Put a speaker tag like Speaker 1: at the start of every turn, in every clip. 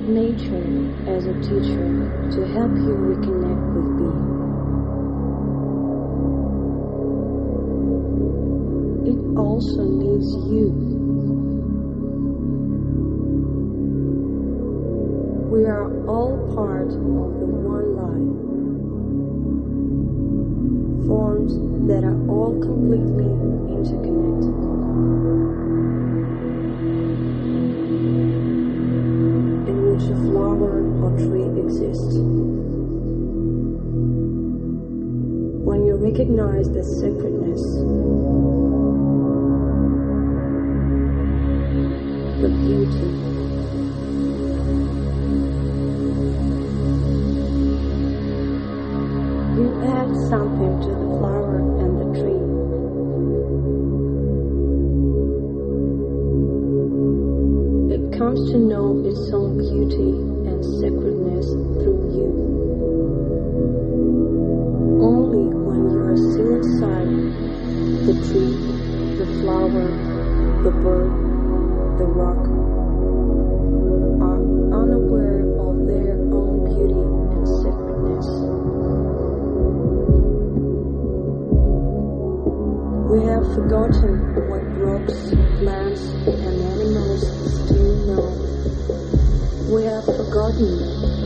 Speaker 1: nature as a teacher to help you reconnect with being. It also needs you. We are all part of the one life, forms that are all completely interconnected. In which a flower or tree exists. When you recognize the sacredness, the beauty, you add something to the flower and the tree. It comes to know its own beauty and sacredness through you. Only when you are still inside, the tree, the flower, the bird, the rock, are unaware of their own beauty and sacredness. We have forgotten what rocks, plants, and animals still know. We have forgotten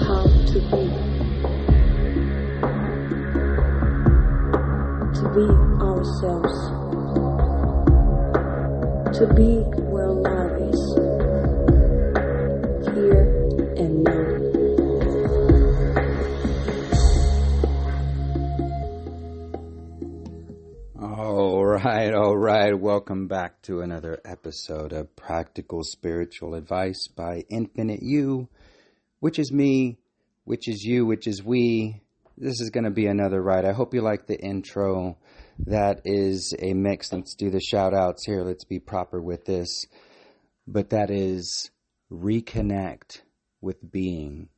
Speaker 1: how to be. To be ourselves. To be where love is. Here and now.
Speaker 2: All right. Welcome back to another episode of Practical Spiritual Advice by Infinite You, which is me, which is you, which is we. This is going to be another ride. I hope you like the intro. That is a mix. Let's do the shout outs here. Let's be proper with this. But that is Reconnect with Being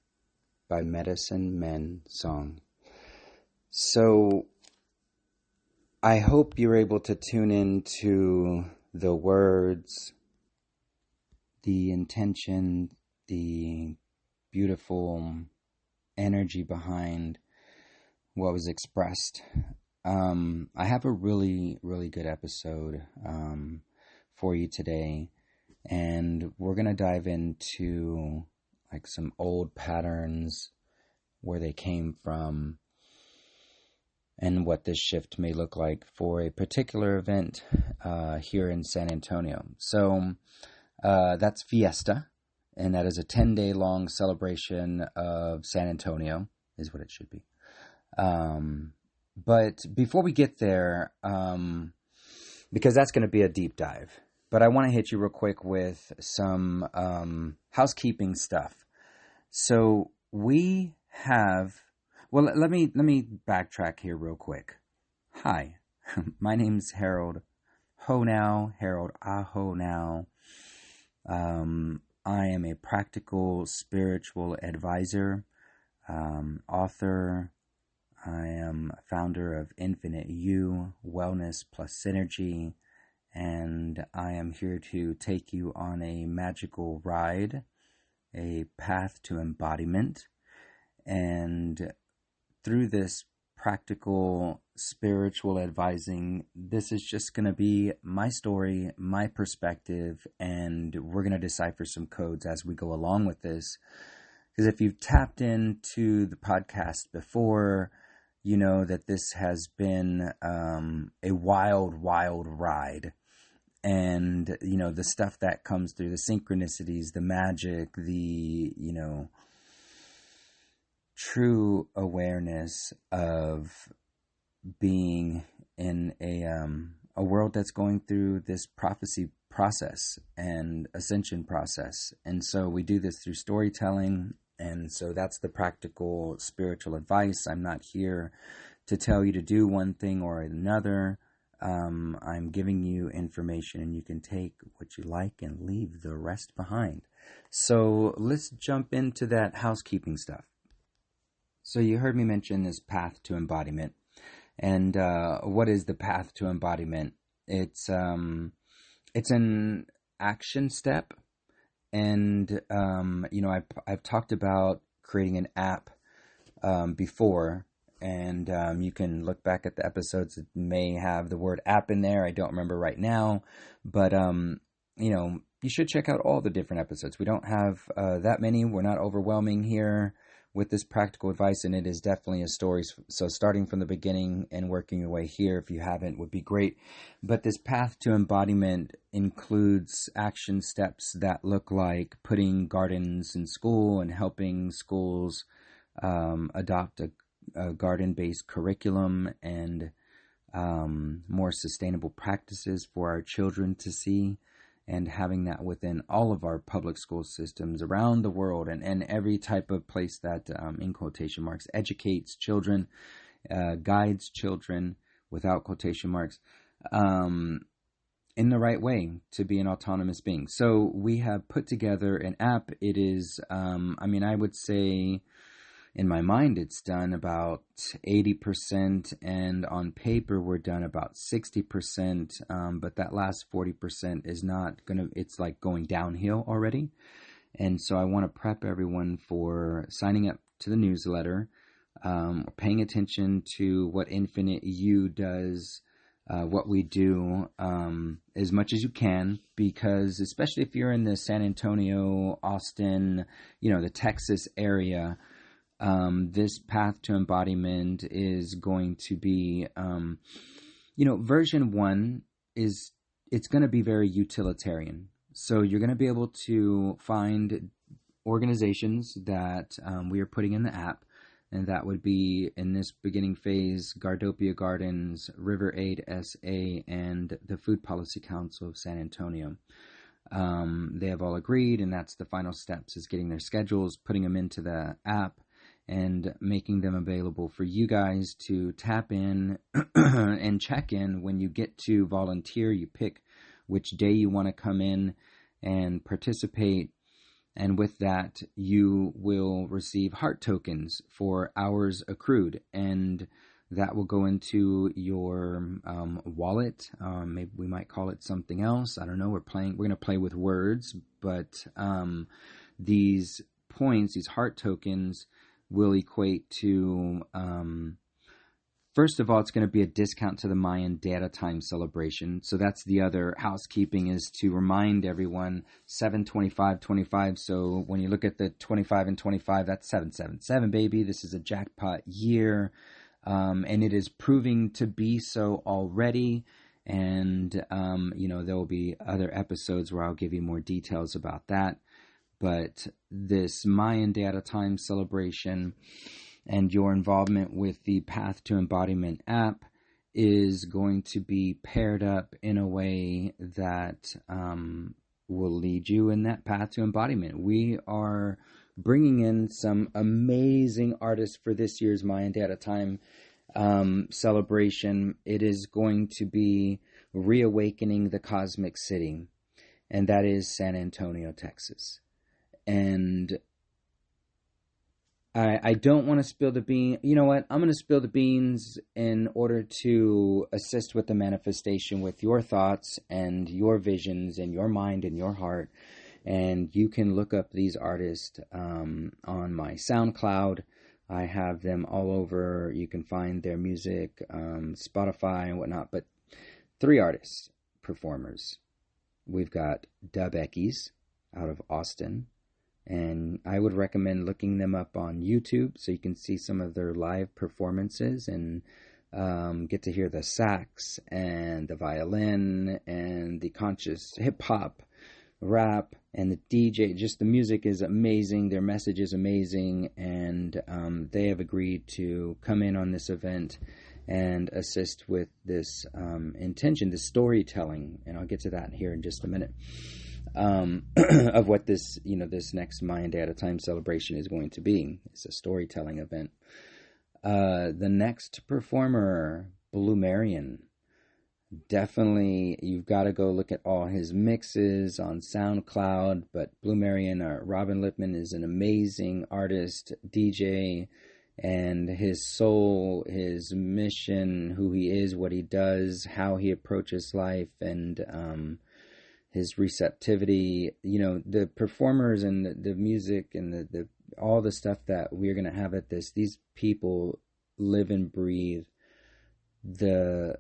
Speaker 2: by Medicine Men Song. So I hope you're able to tune into the words, the intention, the beautiful energy behind what was expressed. I have a really, really good episode for you today, and we're going to dive into like some old patterns, where they came from, and what this shift may look like for a particular event here in San Antonio. So that's Fiesta, and that is a 10-day long celebration of San Antonio, is what it should be. But before we get there, because that's going to be a deep dive, but I want to hit you real quick with some housekeeping stuff. So we have... Well, let me backtrack here real quick. Hi, my name's Harold Honow, Harold Aho now. I am a practical spiritual advisor, author. I am founder of Infinite You, Wellness Plus Synergy, and I am here to take you on a magical ride, a path to embodiment, and through this practical spiritual advising, this is just going to be my story, my perspective, and we're going to decipher some codes as we go along with this. Because if you've tapped into the podcast before, you know that this has been a wild, wild ride. And, you know, the stuff that comes through, the synchronicities, the magic, the, you know, true awareness of being in a world that's going through this prophecy process and ascension process. And so we do this through storytelling. And so that's the practical spiritual advice. I'm not here to tell you to do one thing or another. I'm giving you information, and you can take what you like and leave the rest behind. So let's jump into that housekeeping stuff. So you heard me mention this path to embodiment. And what is the path to embodiment? It's an action step, And I've talked about creating an app before, and you can look back at the episodes that may have the word app in there. I don't remember right now, but you should check out all the different episodes. We don't have that many. We're not overwhelming here with this practical advice, and it is definitely a story. So starting from the beginning and working your way here, if you haven't, would be great. But this path to embodiment includes action steps that look like putting gardens in school and helping schools adopt a garden-based curriculum and more sustainable practices for our children to see, and having that within all of our public school systems around the world, and every type of place that, in quotation marks, educates children, guides children, without quotation marks, in the right way to be an autonomous being. So we have put together an app. It is, I would say, in my mind, it's done about 80%, and on paper, we're done about 60%. But that last 40% is not it's like going downhill already. And so I want to prep everyone for signing up to the newsletter, paying attention to what Infinite You does, what we do, as much as you can, because especially if you're in the San Antonio, Austin, the Texas area, this path to embodiment is going to be, version 1 it's going to be very utilitarian. So you're going to be able to find organizations that we are putting in the app, and that would be, in this beginning phase, Gardopia Gardens, River Aid SA, and the Food Policy Council of San Antonio. They have all agreed, and that's the final steps, is getting their schedules, putting them into the app, and making them available for you guys to tap in and check in. When you get to volunteer, you pick which day you want to come in and participate. And with that, you will receive heart tokens for hours accrued. And that will go into your wallet. Maybe we might call it something else. I don't know. We're going to play with words. But these points, these heart tokens, will equate to, first of all, it's going to be a discount to the Mayan data time celebration. So that's the other housekeeping, is to remind everyone, 7/25/25. So when you look at the 25 and 25, that's 777, baby. This is a jackpot year, and it is proving to be so already. And, there will be other episodes where I'll give you more details about that. But this Mayan data time celebration and your involvement with the Path to Embodiment app is going to be paired up in a way that will lead you in that path to embodiment. We are bringing in some amazing artists for this year's Mayan data time celebration. It is going to be ReAwakening the Cosmic City, and that is San Antonio, Texas. And I don't want to spill the beans. You know what? I'm going to spill the beans in order to assist with the manifestation with your thoughts and your visions and your mind and your heart. And you can look up these artists on my SoundCloud. I have them all over. You can find their music, Spotify and whatnot. But 3 artists, performers. We've got Dub Eckies out of Austin. And I would recommend looking them up on YouTube so you can see some of their live performances and get to hear the sax and the violin and the conscious hip-hop, rap, and the DJ. Just the music is amazing. Their message is amazing. And they have agreed to come in on this event and assist with this intention, this storytelling. And I'll get to that here in just a minute. Of what this next Mayan Day at a Time celebration is going to be. It's a storytelling event. The next performer, Blue Marion. Definitely, you've got to go look at all his mixes on SoundCloud. But Blue Marion, Robin Lipman, is an amazing artist, DJ, and his soul, his mission, who he is, what he does, how he approaches life, and his receptivity, the performers and the music and the all the stuff that we're going to have at this. These people live and breathe the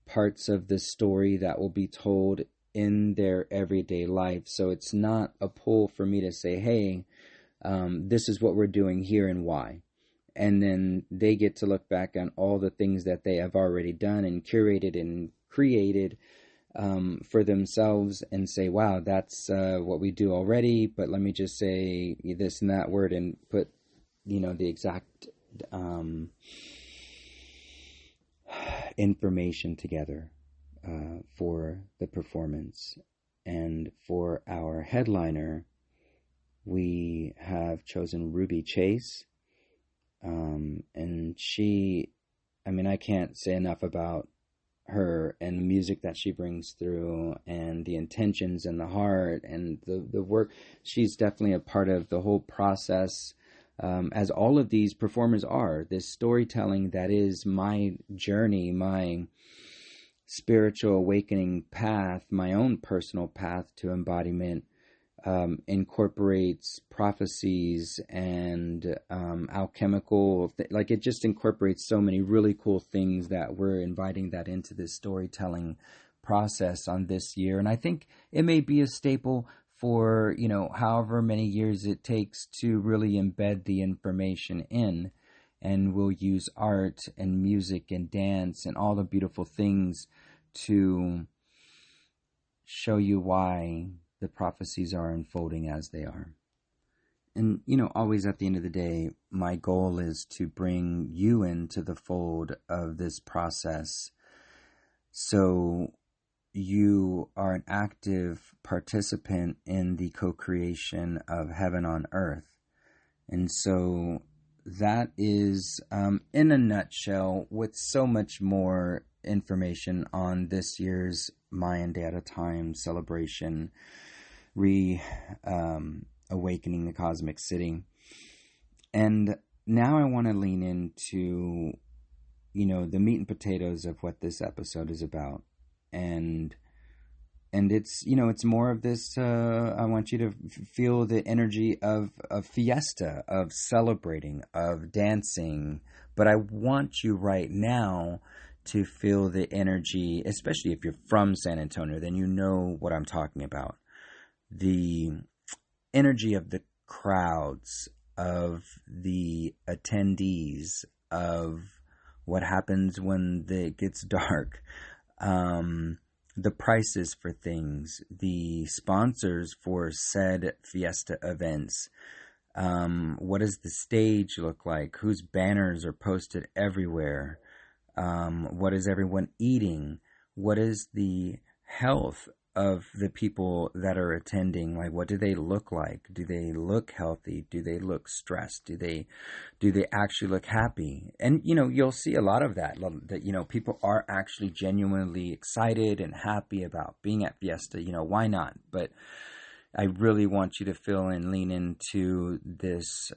Speaker 2: parts of the story that will be told in their everyday life. So it's not a pull for me to say, hey, this is what we're doing here and why. And then they get to look back on all the things that they have already done and curated and created for themselves and say, wow, that's what we do already, but let me just say this and that word and put, the exact information together for the performance. And for our headliner, we have chosen Ruby Chase. And she, I can't say enough about her and the music that she brings through and the intentions and the heart and the work. She's definitely a part of the whole process, as all of these performers are. This storytelling that is my journey, my spiritual awakening path, my own personal path to embodiment, incorporates prophecies and alchemical, it just incorporates so many really cool things that we're inviting that into this storytelling process on this year. And I think it may be a staple for, however many years it takes to really embed the information in. And we'll use art and music and dance and all the beautiful things to show you why the prophecies are unfolding as they are. And, always at the end of the day, my goal is to bring you into the fold of this process so you are an active participant in the co-creation of heaven on earth. And so that is, in a nutshell, with so much more information on this year's Mayan Day at a Time celebration, ReAwakening the Cosmic City. And now I want to lean into, the meat and potatoes of what this episode is about. And it's, it's more of this, I want you to feel the energy of fiesta, of celebrating, of dancing. But I want you right now to feel the energy, especially if you're from San Antonio, then you know what I'm talking about. The energy of the crowds, of the attendees, of what happens when it gets dark, the prices for things, the sponsors for said fiesta events. What does the stage look like? Whose banners are posted everywhere? What is everyone eating? What is the health of the people that are attending? Like, what do they look like? Do they look healthy? Do they look stressed? Do they actually look happy? And, you'll see a lot of that, people are actually genuinely excited and happy about being at Fiesta. Why not? But I really want you to feel and lean into this,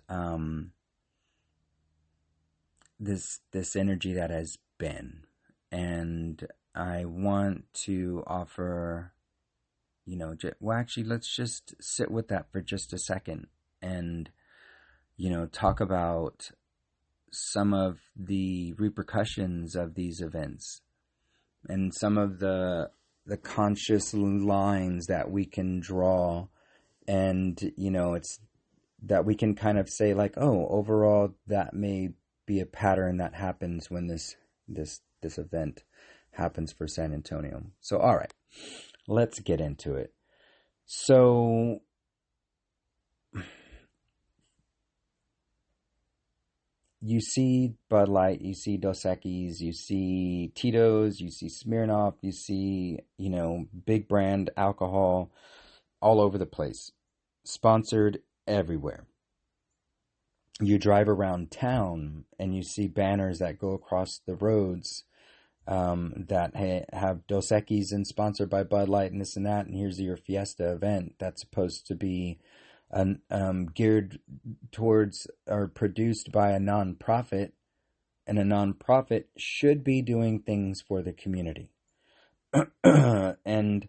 Speaker 2: this energy that has been. And I want to offer, actually, let's just sit with that for just a second and, talk about some of the repercussions of these events and some of the conscious lines that we can draw. And, it's that we can kind of say like, oh, overall, that may be a pattern that happens when this event happens for San Antonio. So, all right, let's get into it. So, you see Bud Light, you see Dos Equis, you see Tito's, you see Smirnoff, you see, big brand alcohol all over the place, sponsored everywhere. You drive around town and you see banners that go across the roads that have Dos Equis and sponsored by Bud Light and this and that, and here's your Fiesta event that's supposed to be geared towards or produced by a nonprofit, and a nonprofit should be doing things for the community. And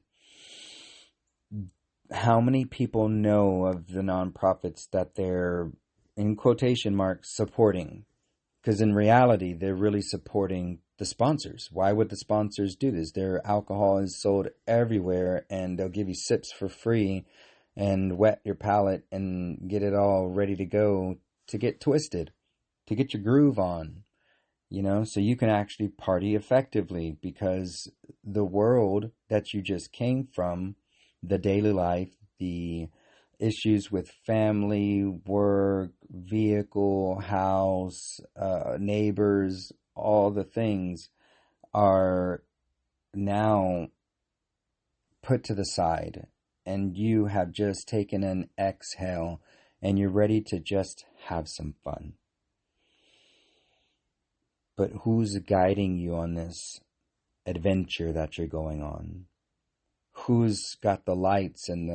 Speaker 2: how many people know of the nonprofits that they're, in quotation marks, supporting? Because in reality, they're really supporting the sponsors. Why would the sponsors do this? Their alcohol is sold everywhere, and they'll give you sips for free and wet your palate and get it all ready to go to get twisted, to get your groove on, so you can actually party effectively, because the world that you just came from, the daily life, the issues with family, work, vehicle, house, neighbors, all the things are now put to the side, and you have just taken an exhale and you're ready to just have some fun. But who's guiding you on this adventure that you're going on? Who's got the lights and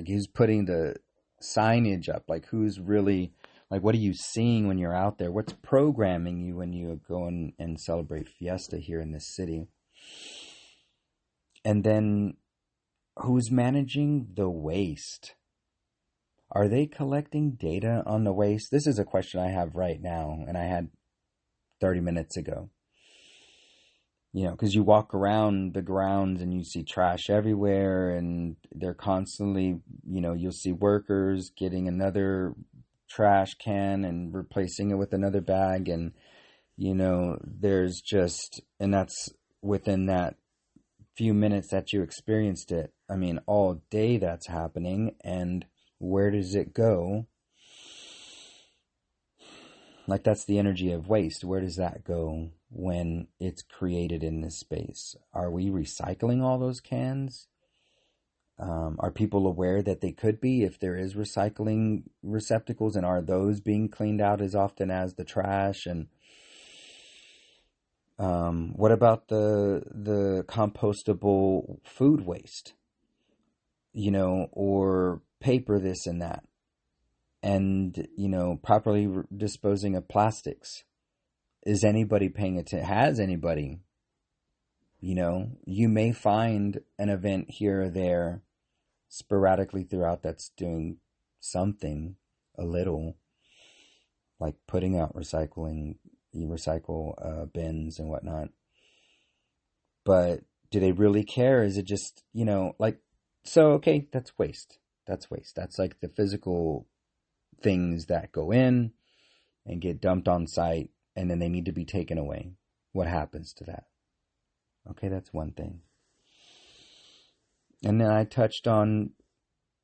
Speaker 2: who's putting the signage up? Like, who's really, like, what are you seeing when you're out there? What's programming you when you go and celebrate Fiesta here in this city? And then who's managing the waste? Are they collecting data on the waste? This is a question I have right now, and I had 30 minutes ago. Because you walk around the grounds and you see trash everywhere, and they're constantly, you'll see workers getting another trash can and replacing it with another bag. And, there's just, and that's within that few minutes that you experienced it. I mean, all day that's happening. And where does it go? Like, that's the energy of waste. Where does that go when it's created in this space? Are we recycling all those cans? Are people aware that they could be, if there is recycling receptacles, and are those being cleaned out as often as the trash? And what about the compostable food waste? Or paper, this and that. And, properly disposing of plastics. Is anybody paying attention? Has anybody? You may find an event here or there sporadically throughout that's doing something a little, like putting out recycle bins and whatnot. But do they really care? Is it just, okay, that's waste. That's waste. That's like the physical things that go in and get dumped on site, and then they need to be taken away. What happens to that? Okay, that's one thing. And then I touched on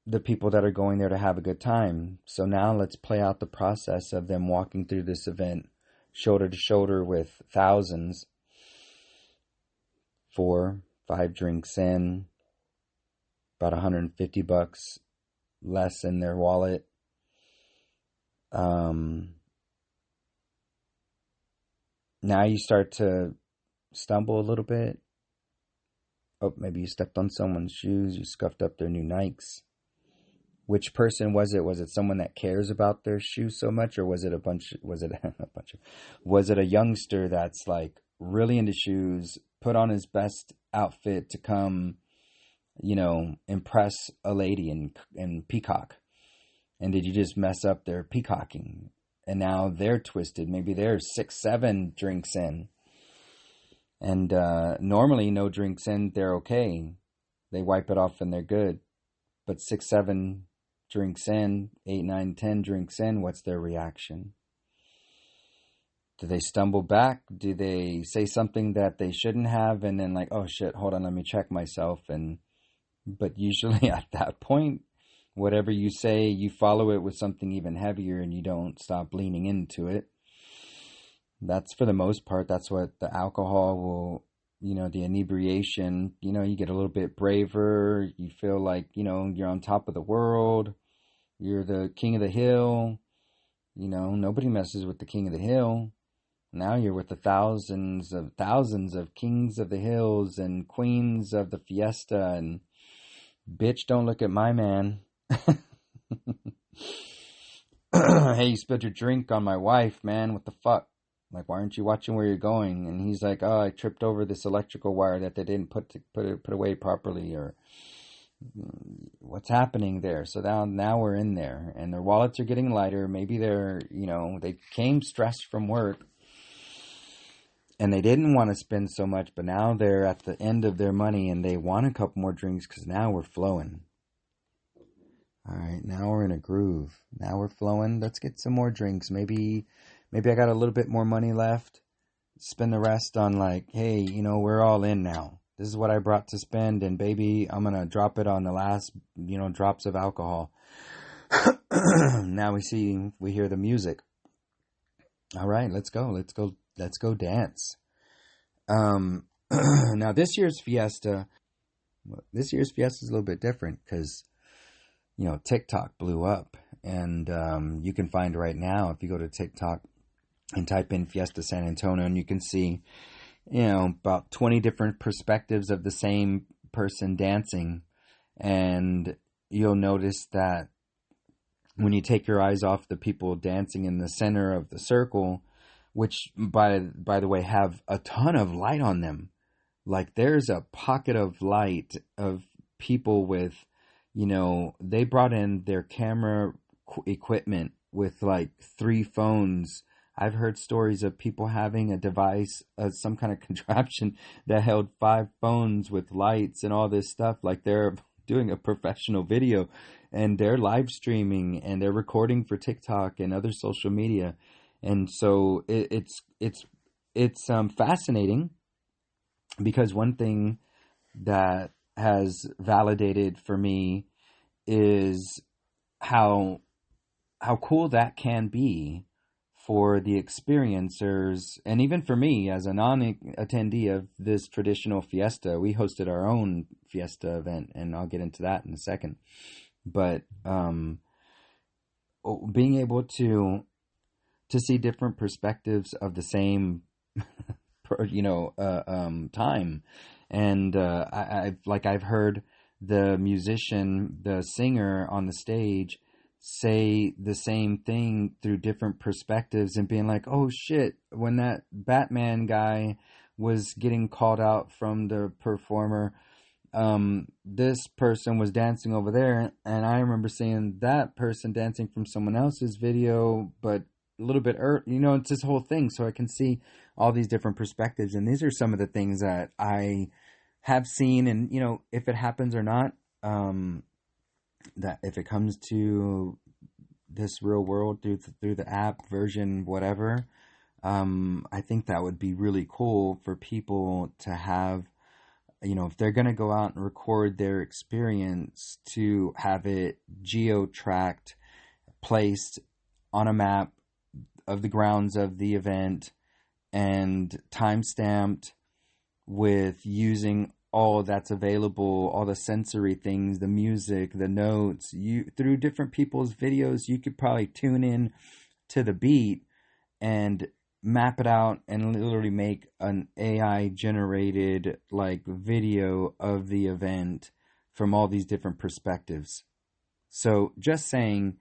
Speaker 2: the people that are going there to have a good time. So now let's play out the process of them walking through this event shoulder to shoulder with thousands, 4-5 drinks in, about $150 less in their wallet. Now you start to stumble a little bit. Oh, maybe you stepped on someone's shoes. You scuffed up their new Nikes. Which person was it? Was it someone that cares about their shoes so much, or was it was it a youngster that's like really into shoes, put on his best outfit to come, impress a lady and peacock? And did you just mess up their peacocking? And now they're twisted. Maybe they're 6-7 drinks in. And normally no drinks in, they're okay. They wipe it off and they're good. But 6-7 drinks in, 8-9-10 drinks in, what's their reaction? Do they stumble back? Do they say something that they shouldn't have? And then like, oh shit, hold on, let me check myself. But usually at that point, whatever you say, you follow it with something even heavier, and you don't stop leaning into it. That's for the most part. That's what the alcohol will, the inebriation, you get a little bit braver. You feel like, you're on top of the world. You're the king of the hill. Nobody messes with the king of the hill. Now you're with the thousands of kings of the hills and queens of the fiesta. And bitch, don't look at my man. Hey, you spilled your drink on my wife, man. What the fuck? Like, why aren't you watching where you're going? And he's like, oh, I tripped over this electrical wire that they didn't put away properly. Or, What's happening there? So now we're in there, and their wallets are getting lighter. Maybe they came stressed from work, and they didn't want to spend so much, but now they're at the end of their money, and they want a couple more drinks because now we're flowing. All right, now we're in a groove. Now we're flowing. Let's get some more drinks. Maybe I got a little bit more money left. Spend the rest on hey, we're all in now. This is what I brought to spend, and baby, I'm going to drop it on the last, drops of alcohol. Now we hear the music. All right, let's go dance. Now this year's fiesta is a little bit different because, TikTok blew up, and you can find right now, if you go to TikTok and type in Fiesta San Antonio, and you can see, about 20 different perspectives of the same person dancing. And you'll notice that when you take your eyes off the people dancing in the center of the circle, which by the way have a ton of light on them, there's a pocket of light of people with, they brought in their camera equipment with 3 phones. I've heard stories of people having a device, some kind of contraption that held 5 phones with lights and all this stuff. They're doing a professional video, and they're live streaming, and they're recording for TikTok and other social media. And so it's fascinating, because one thing that has validated for me is how cool that can be for the experiencers, and even for me as a non-attendee of this traditional fiesta. We hosted our own fiesta event, and I'll get into that in a second. But being able to see different perspectives of the same time, and I've heard the musician, the singer on the stage, say the same thing through different perspectives, and being like, oh shit, when that Batman guy was getting called out from the performer, this person was dancing over there, and I remember seeing that person dancing from someone else's video, but a little bit it's this whole thing. So I can see all these different perspectives, and these are some of the things that I have seen. And if it happens or not, that if it comes to this real world through the app version, whatever, I think that would be really cool for people to have, if they're going to go out and record their experience, to have it geo-tracked, placed on a map of the grounds of the event, and time-stamped with using all that's available, all the sensory things, the music, the notes. Through different people's videos, you could probably tune in to the beat and map it out and literally make an AI generated video of the event from all these different perspectives. So just saying,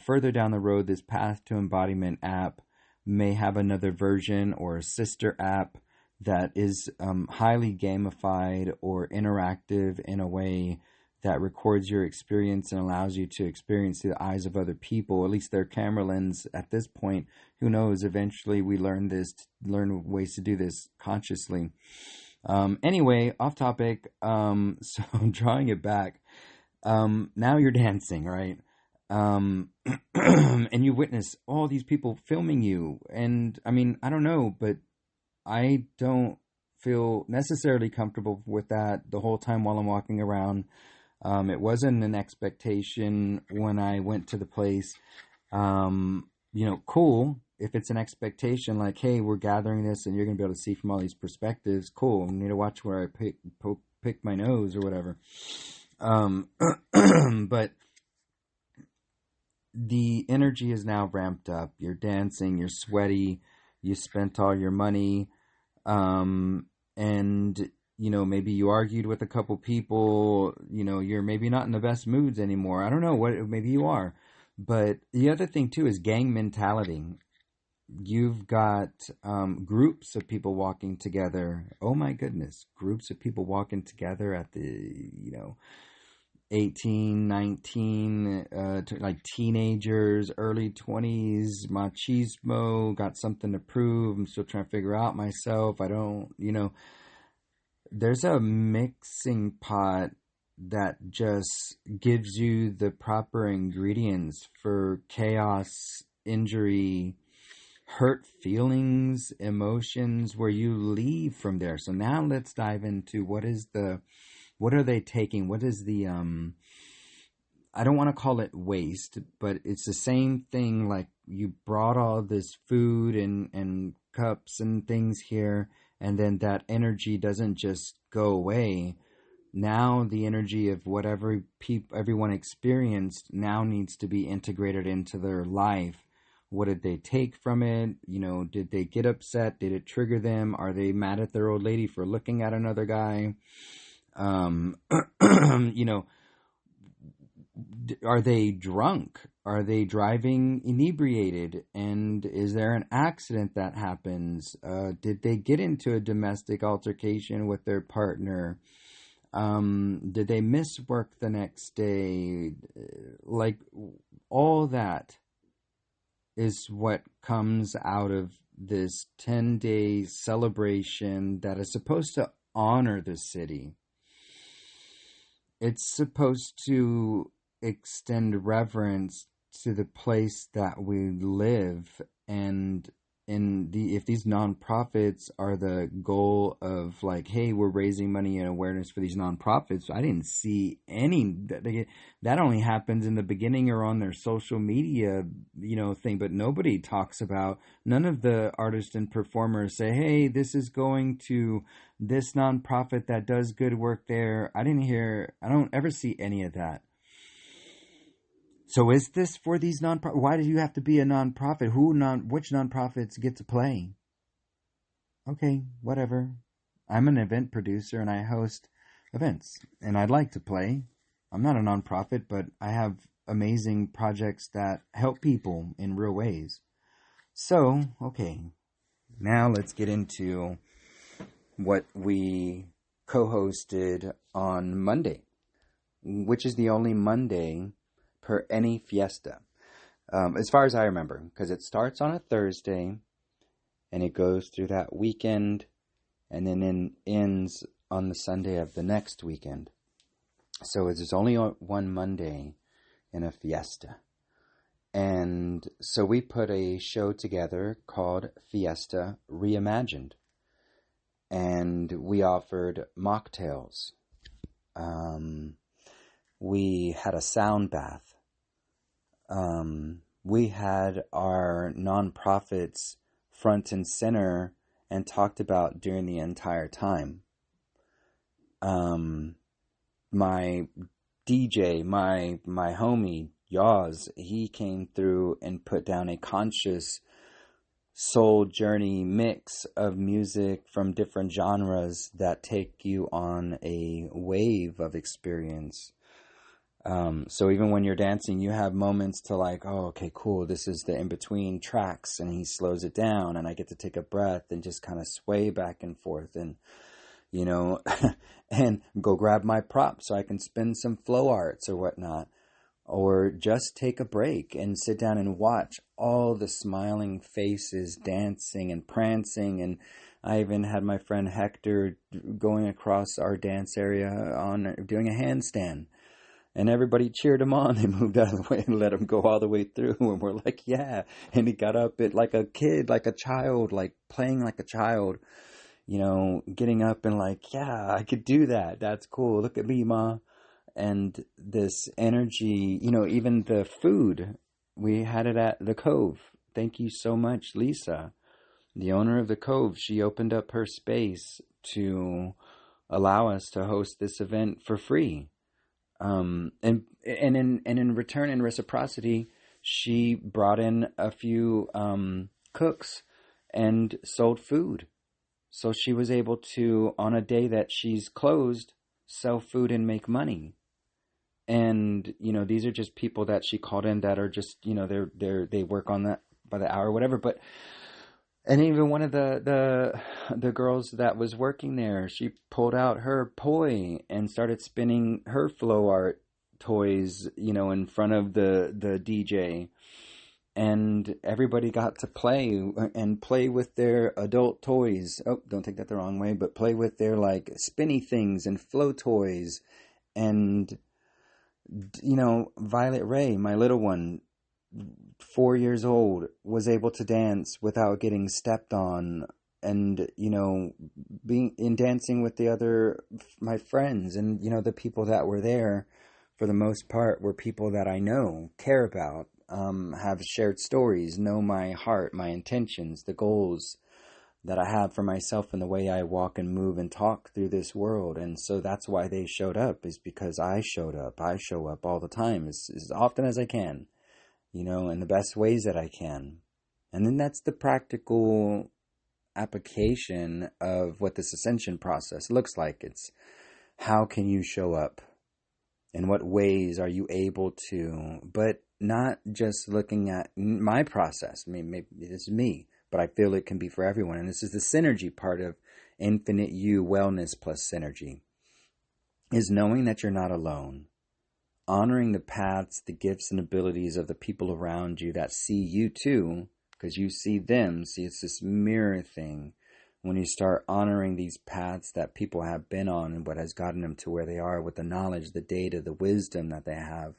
Speaker 2: further down the road, this Path to Embodiment app may have another version or a sister app that is highly gamified or interactive in a way that records your experience and allows you to experience through the eyes of other people, at least their camera lens at this point. Who knows? Eventually we learn ways to do this consciously. Anyway, off topic. So drawing it back. Now you're dancing, right? And you witness all these people filming you. And I mean, I don't know, but I don't feel necessarily comfortable with that the whole time while I'm walking around. It wasn't an expectation when I went to the place. Cool. If it's an expectation, hey, we're gathering this and you're going to be able to see from all these perspectives, cool. I need to watch where I pick my nose or whatever. But the energy is now ramped up. You're dancing, you're sweaty, you spent all your money. And maybe you argued with a couple people, you're maybe not in the best moods anymore. I don't know maybe you are. But the other thing too is gang mentality. You've got groups of people walking together. Oh my goodness, groups of people walking together at the 18, 19, like teenagers, early 20s, machismo, got something to prove. I'm still trying to figure out myself. I don't, there's a mixing pot that just gives you the proper ingredients for chaos, injury, hurt feelings, emotions, where you leave from there. So now let's dive into what are they taking? What is the, I don't want to call it waste, but it's the same thing. Like, you brought all this food and cups and things here, and then that energy doesn't just go away. Now the energy of whatever everyone experienced now needs to be integrated into their life. What did they take from it? Did they get upset? Did it trigger them? Are they mad at their old lady for looking at another guy? Are they drunk? Are they driving inebriated? And is there an accident that happens? Did they get into a domestic altercation with their partner? Did they miss work the next day? Like, all that is what comes out of this 10-day celebration that is supposed to honor the city. It's supposed to extend reverence to the place that we live, and if these nonprofits are the goal of, like, hey, we're raising money and awareness for these nonprofits, I didn't see any that only happens in the beginning or on their social media thing, but nobody talks about, none of the artists and performers say, hey, this is going to this nonprofit that does good work there. I don't ever see any of that. So is this for these nonprofits? Why do you have to be a nonprofit? Which nonprofits get to play? Okay, whatever. I'm an event producer and I host events, and I'd like to play. I'm not a nonprofit, but I have amazing projects that help people in real ways. So, okay, now let's get into what we co-hosted on Monday, which is the only Monday per any fiesta, as far as I remember, because it starts on a Thursday and it goes through that weekend and then ends on the Sunday of the next weekend. So there's only one Monday in a fiesta. And so we put a show together called Fiesta Reimagined, and we offered mocktails. We had a sound bath. We had our nonprofits front and center and talked about during the entire time. My DJ, my homie, Yaz, he came through and put down a conscious soul journey mix of music from different genres that take you on a wave of experience. So even when you're dancing, you have moments to, like, oh, okay, cool, this is the in-between tracks, and he slows it down, and I get to take a breath and just kind of sway back and forth and, and go grab my prop so I can spin some flow arts or whatnot, or just take a break and sit down and watch all the smiling faces dancing and prancing. And I even had my friend Hector going across our dance area doing a handstand. And everybody cheered him on. They moved out of the way and let him go all the way through. And we're like, yeah. And he got up like a kid, like a child, like playing like a child, getting up and like, yeah, I could do that. That's cool. Look at me, Ma. And this energy, even the food, we had it at the Cove. Thank you so much, Lisa, the owner of the Cove. She opened up her space to allow us to host this event for free. And in return, in reciprocity, she brought in a few cooks and sold food. So she was able to, on a day that she's closed, sell food and make money. And these are just people that she called in that are just they work on that by the hour or whatever. But and even one of the girls that was working there, she pulled out her poi and started spinning her flow art toys, in front of the DJ, and everybody got to play with their adult toys. Oh, don't take that the wrong way, but play with their like spinny things and flow toys. And Violet Ray, my little one, 4 years old, was able to dance without getting stepped on, and being in dancing with my friends, and the people that were there for the most part were people that I know, care about, have shared stories, know my heart, my intentions, the goals that I have for myself, and the way I walk and move and talk through this world. And so that's why they showed up, is because I showed up. I show up all the time, as often as I can, in the best ways that I can. And then that's the practical application of what this ascension process looks like. It's how can you show up? In what ways are you able to? But not just looking at my process. I mean, maybe this is me, but I feel it can be for everyone. And this is the synergy part of Infinite You Wellness plus Synergy, is knowing that you're not alone. Honoring the paths, the gifts, and abilities of the people around you that see you too, because you see them. See, it's this mirror thing. When you start honoring these paths that people have been on and what has gotten them to where they are, with the knowledge, the data, the wisdom that they have,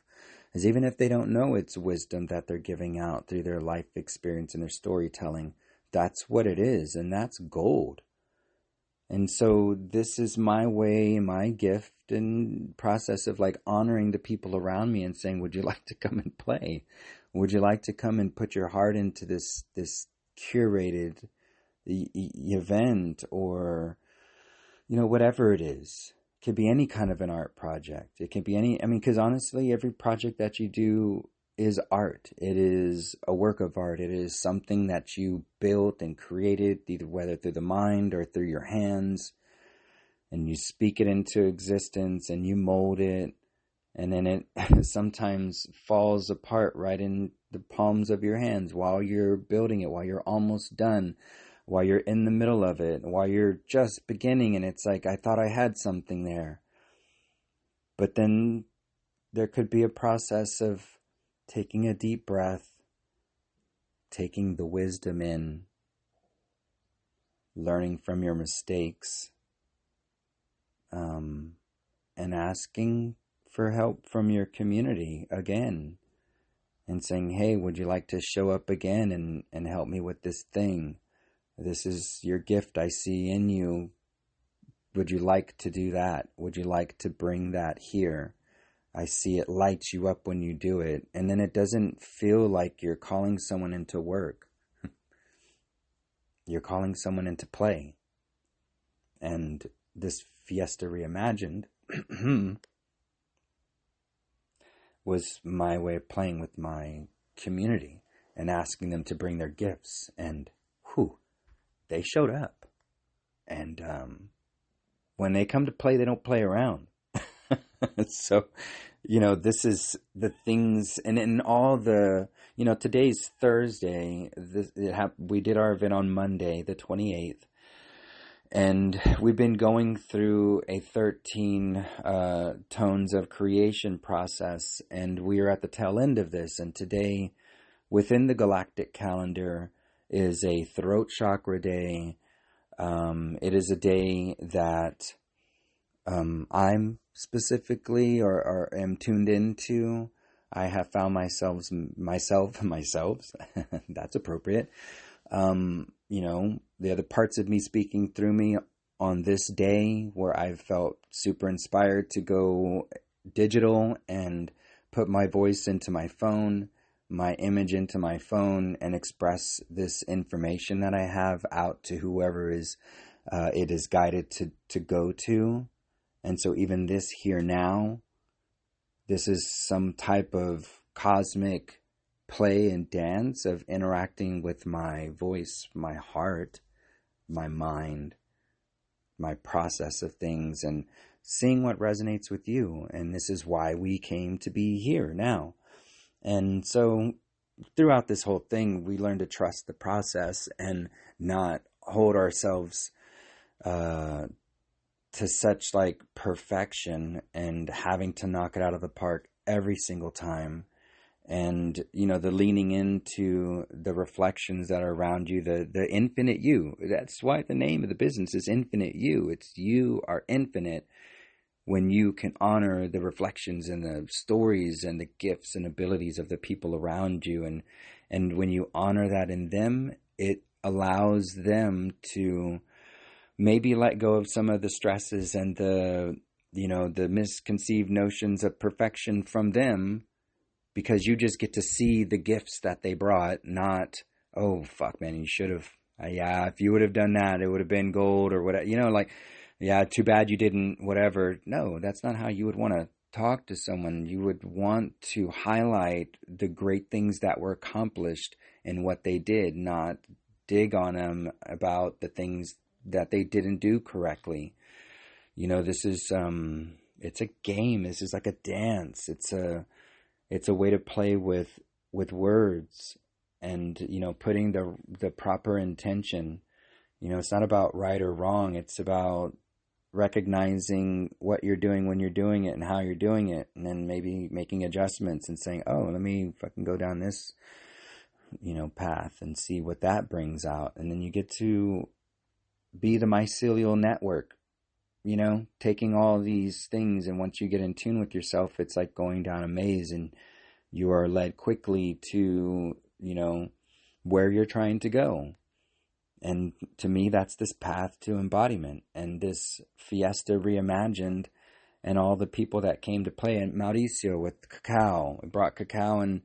Speaker 2: is even if they don't know it's wisdom that they're giving out through their life experience and their storytelling, that's what it is, and that's gold. And so this is my way, my gift and process of like honoring the people around me and saying, would you like to come and play? Would you like to come and put your heart into this curated event, or whatever it is? It could be any kind of an art project. It can be because honestly, every project that you do is art. It is a work of art. It is something that you built and created, either whether through the mind or through your hands, and you speak it into existence and you mold it, and then it sometimes falls apart right in the palms of your hands while you're building it, while you're almost done, while you're in the middle of it, while you're just beginning, and it's like, I thought I had something there. But then there could be a process of taking a deep breath, taking the wisdom in, learning from your mistakes, and asking for help from your community again, and saying, hey, would you like to show up again and help me with this thing? This is your gift I see in you. Would you like to do that? Would you like to bring that here? I see it lights you up when you do it. And then it doesn't feel like you're calling someone into work. You're calling someone into play. And this Fiesta Reimagined was my way of playing with my community and asking them to bring their gifts. And they showed up. And when they come to play, they don't play around. So, this is the things, and in all the, today's Thursday. We did our event on Monday, the 28th. And we've been going through a 13 tones of creation process, and we are at the tail end of this. And today, within the galactic calendar, is a throat chakra day. It is a day that I'm specifically or am tuned into. I have found myself, that's appropriate. The other parts of me speaking through me on this day, where I've felt super inspired to go digital and put my voice into my phone, my image into my phone, and express this information that I have out to whoever it is guided to go to. And so even this here now, this is some type of cosmic play and dance of interacting with my voice, my heart, my mind, my process of things, and seeing what resonates with you. And this is why we came to be here now. And so throughout this whole thing, we learn to trust the process and not hold ourselves to to such like perfection and having to knock it out of the park every single time. And, the leaning into the reflections that are around you, the infinite you. That's why the name of the business is Infinite You. It's you are infinite when you can honor the reflections and the stories and the gifts and abilities of the people around you. And when you honor that in them, it allows them to maybe let go of some of the stresses and the misconceived notions of perfection from them, because you just get to see the gifts that they brought, not, oh, fuck, man, you should have, yeah, if you would have done that, it would have been gold or whatever, yeah, too bad you didn't, whatever. No, that's not how you would want to talk to someone. You would want to highlight the great things that were accomplished and what they did, not dig on them about the things that they didn't do correctly. This is, it's a game. This is like a dance. It's a way to play with words and, putting the proper intention. It's not about right or wrong. It's about recognizing what you're doing when you're doing it and how you're doing it, and then maybe making adjustments and saying, oh, let me fucking go down this, path and see what that brings out. And then you get to be the mycelial network, taking all these things. And once you get in tune with yourself, it's like going down a maze, and you are led quickly to, where you're trying to go. And to me, that's this path to embodiment and this Fiesta Reimagined and all the people that came to play. And Mauricio with cacao, brought cacao, and,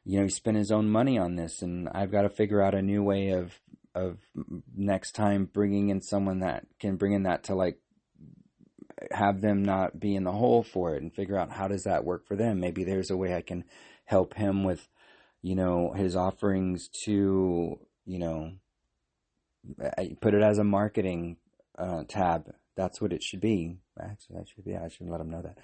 Speaker 2: he spent his own money on this. And I've got to figure out a new way of next time bringing in someone that can bring in that to like have them not be in the hole for it, and figure out how does that work for them. Maybe there's a way I can help him with, his offerings to, I put it as a marketing tab. That's what it should be. Actually, that should be. I shouldn't let them know that.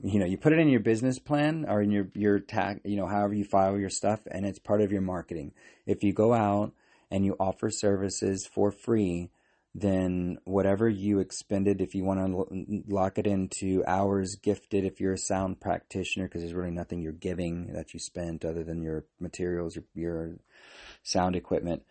Speaker 2: You put it in your business plan or in your tag. However you file your stuff, and it's part of your marketing. If you go out and you offer services for free, then whatever you expended, if you want to lock it into hours gifted, if you're a sound practitioner, because there's really nothing you're giving that you spent other than your materials, your sound equipment.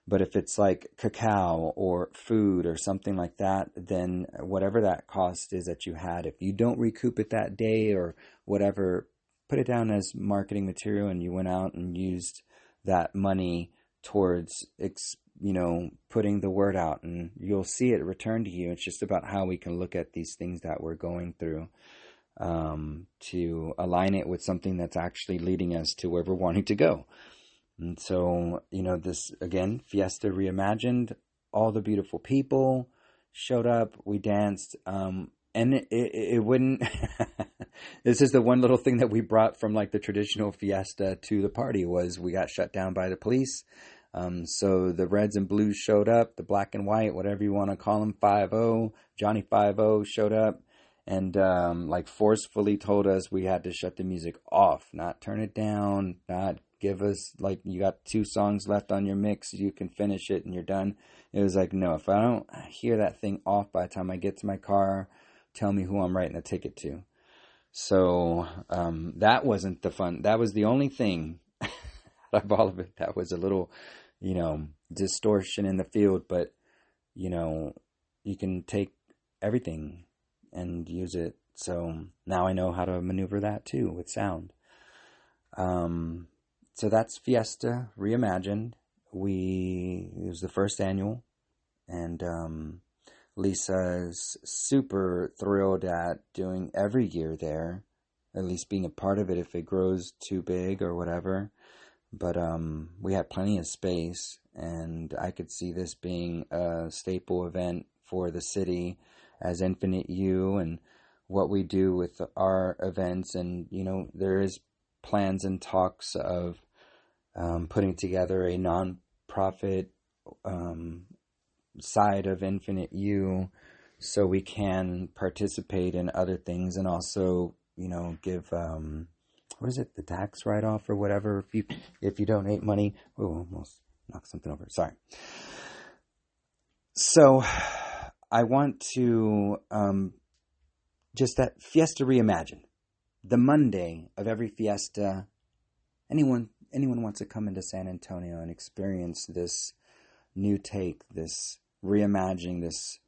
Speaker 2: But if it's like cacao or food or something like that, then whatever that cost is that you had, if you don't recoup it that day or whatever, put it down as marketing material, and you went out and used that money towards, putting the word out, and you'll see it return to you. It's just about how we can look at these things that we're going through to align it with something that's actually leading us to where we're wanting to go. And so, this, again, Fiesta Reimagined, all the beautiful people showed up, we danced, and it wouldn't, this is the one little thing that we brought from like the traditional fiesta to the party, was we got shut down by the police. So the reds and blues showed up, the black and white, whatever you want to call them, 5-0, Johnny 5-0 showed up, and like forcefully told us we had to shut the music off, not turn it down, not give us, like, you got 2 songs left on your mix, you can finish it and you're done. It was like, no, if I don't hear that thing off by the time I get to my car, tell me who I'm writing a ticket to. So that wasn't the fun. That was the only thing out of all of it. That was a little, distortion in the field, but, you can take everything and use it. So now I know how to maneuver that too with sound. So that's Fiesta Reimagined. It was the first annual, and Lisa's super thrilled at doing every year there, at least being a part of it if it grows too big or whatever. But we had plenty of space, and I could see this being a staple event for the city as Infinite You and what we do with our events. And, there is plans and talks of putting together a non-profit side of Infinite You, so we can participate in other things and also, give what is it, the tax write-off or whatever if you donate money. Oh, almost knocked something over. Sorry. So I want to just that Fiesta Reimagined, the Monday of every fiesta. Anyone wants to come into San Antonio and experience this new take, this reimagining, this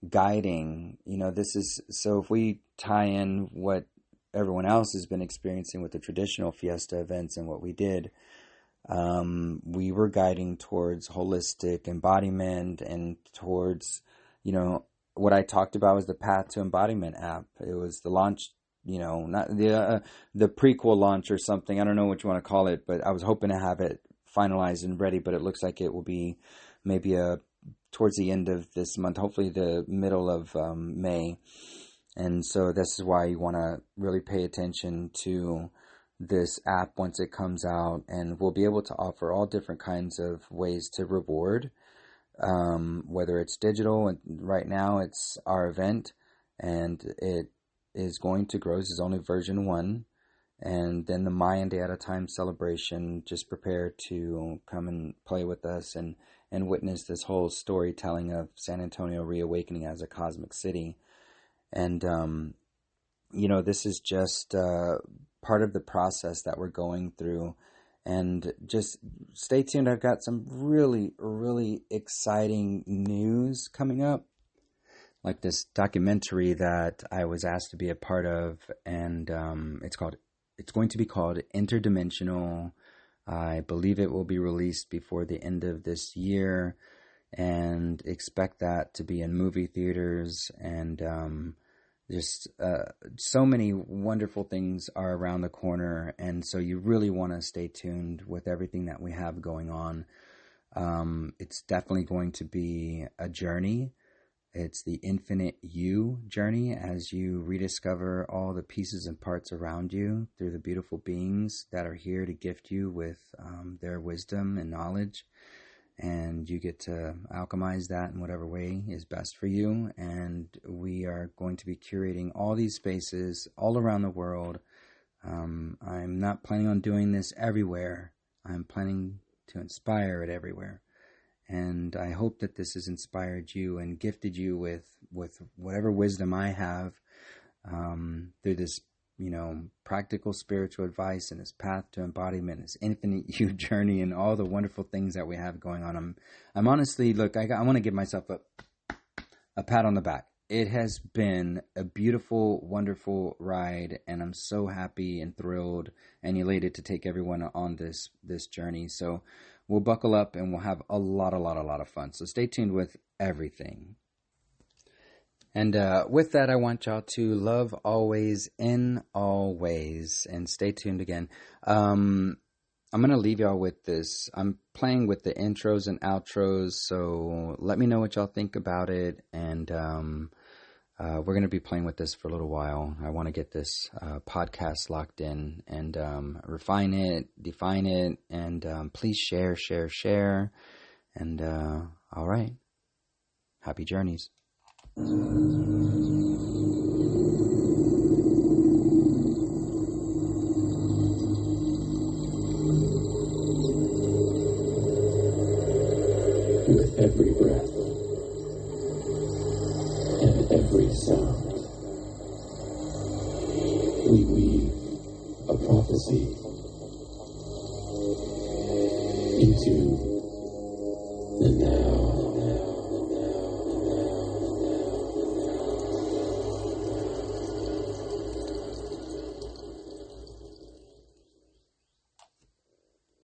Speaker 2: guiding. This is, so if we tie in what everyone else has been experiencing with the traditional fiesta events and what we did, we were guiding towards holistic embodiment and towards, what I talked about was the Path To Embodiment app. It was the launch, not the prequel launch or something. I don't know what you want to call it, but I was hoping to have it finalized and ready, but it looks like it will be maybe towards the end of this month, hopefully the middle of May. And so this is why you want to really pay attention to this app once it comes out, and we'll be able to offer all different kinds of ways to reward, whether it's digital, and right now it's our event, and it is going to grow. This is only version 1, and then the Mayan Day at a Time celebration. Just prepare to come and play with us and witness this whole storytelling of San Antonio reawakening as a cosmic city. And this is just part of the process that we're going through, and just stay tuned. I've got some really, really exciting news coming up, like this documentary that I was asked to be a part of, and it's going to be called Interdimensional. I believe it will be released before the end of this year, and expect that to be in movie theaters, and just so many wonderful things are around the corner, and so you really want to stay tuned with everything that we have going on. It's definitely going to be a journey. It's the infinite you journey as you rediscover all the pieces and parts around you through the beautiful beings that are here to gift you with their wisdom and knowledge. And you get to alchemize that in whatever way is best for you. And we are going to be curating all these spaces all around the world. I'm not planning on doing this everywhere. I'm planning to inspire it everywhere. And I hope that this has inspired you and gifted you with whatever wisdom I have through this, practical spiritual advice and this path to embodiment, this infinite you journey, and all the wonderful things that we have going on. I'm honestly, look, I want to give myself a pat on the back. It has been a beautiful, wonderful ride, and I'm so happy and thrilled and elated to take everyone on this journey. So we'll buckle up and we'll have a lot of fun. So stay tuned with everything. And with that, I want y'all to love always in all ways, and stay tuned again. I'm going to leave y'all with this. I'm playing with the intros and outros, so let me know what y'all think about it. And we're going to be playing with this for a little while. I want to get this podcast locked in and refine it, define it, and please share. And all right. Happy journeys.
Speaker 3: With every breath and every sound, we weave a prophecy into